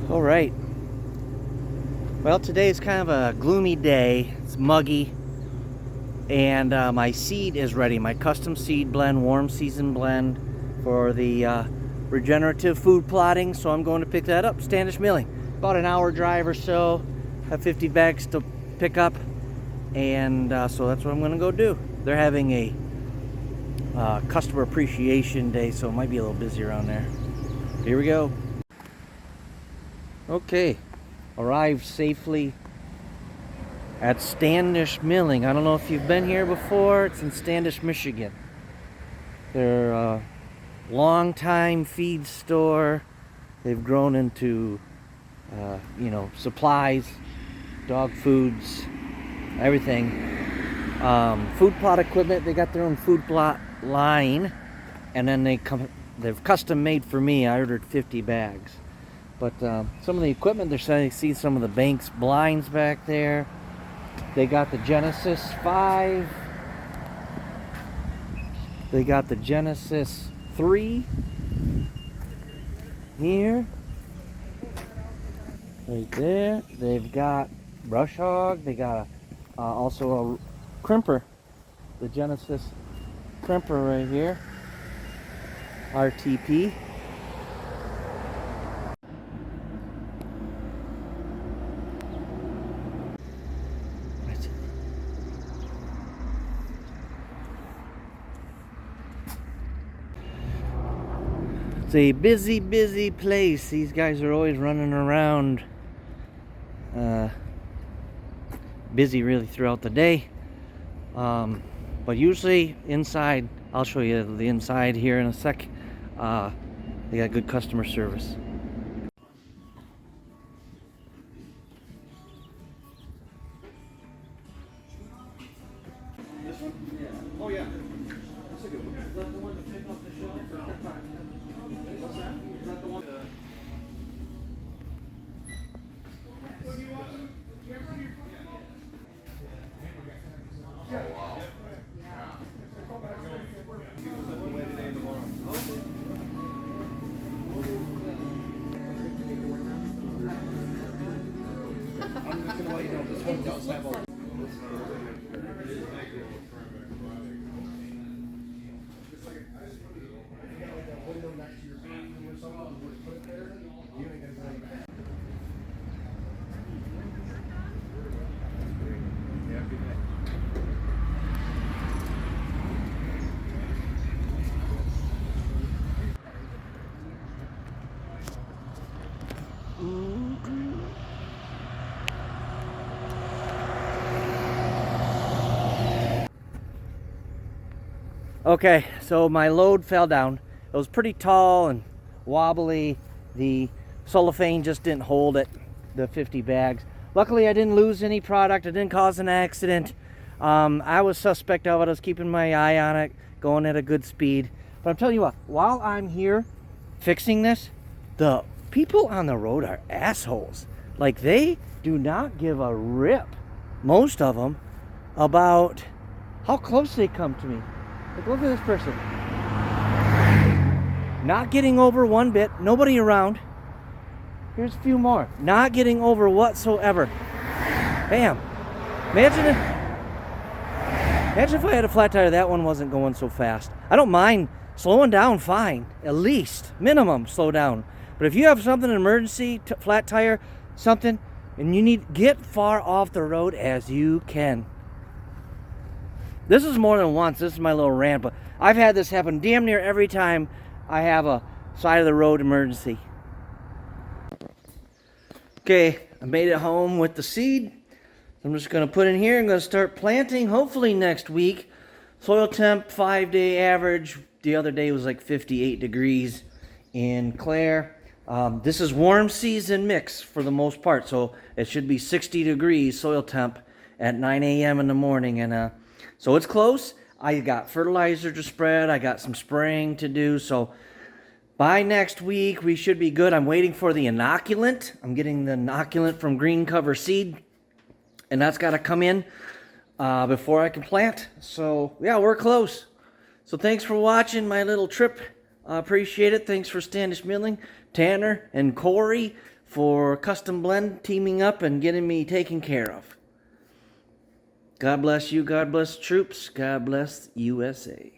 All right. Well, today is kind of a gloomy day. It's muggy. And my seed is ready. My custom seed blend, warm season blend for the regenerative food plotting. So I'm going to pick that up. Standish Milling. About an hour drive or so. Have 50 bags to pick up. And so that's what I'm going to go do. They're having a customer appreciation day, so it might be a little busy around there. Here we go. Okay, arrived safely at Standish Milling. I don't know if you've been here before. It's in Standish, Michigan. They're a long-time feed store. They've grown into, supplies, dog foods, everything. Food plot equipment. They got their own food plot line, and then they've custom made for me. I ordered 50 bags. But some of the equipment, they're starting to see some of the Banks blinds back there. They got the Genesis 5. They got the Genesis 3 here. Right there. They've got Brush Hog. They got also a crimper. The Genesis crimper right here. RTP. It's a busy, busy place. These guys are always running around. Busy really throughout the day. But usually inside, I'll show you the inside here in a sec. They got good customer service. This one? Yeah. Oh yeah. That's a good one. Is that the one to pick off the shelf or what's that? Is that the one? What do you want? I'm just gonna let you know this one does have a Okay, so my load fell down. It was pretty tall and wobbly. The cellophane just didn't hold it, the 50 bags. Luckily, I didn't lose any product. I didn't cause an accident. I was suspect of it. I was keeping my eye on it, going at a good speed. But I'm telling you what, while I'm here fixing this, the people on the road are assholes. Like, they do not give a rip, most of them, about how close they come to me. Like, look at this person. Not getting over one bit. Nobody around. Here's a few more. Not getting over whatsoever. Bam. Imagine if I had a flat tire, that one wasn't going so fast. I don't mind slowing down, fine. At least, minimum, slow down. But if you have something, an emergency, flat tire, something, and you need, get far off the road as you can. This is more than once. This is my little rant, but I've had this happen damn near every time I have a side of the road emergency. Okay, I made it home with the seed. I'm just going to put in here. I'm going to start planting hopefully next week. Soil temp, 5-day average. The other day was like 58 degrees in Clare. This is warm season mix for the most part, so it should be 60 degrees soil temp at 9 a.m. in the morning, and so it's close. I got fertilizer to spread. I got some spraying to do. So by next week, we should be good. I'm waiting for the inoculant. I'm getting the inoculant from Green Cover Seed. And that's got to come in before I can plant. So, yeah, we're close. So thanks for watching my little trip. I appreciate it. Thanks for Standish Milling, Tanner, and Corey for Custom Blend teaming up and getting me taken care of. God bless you. God bless troops. God bless USA.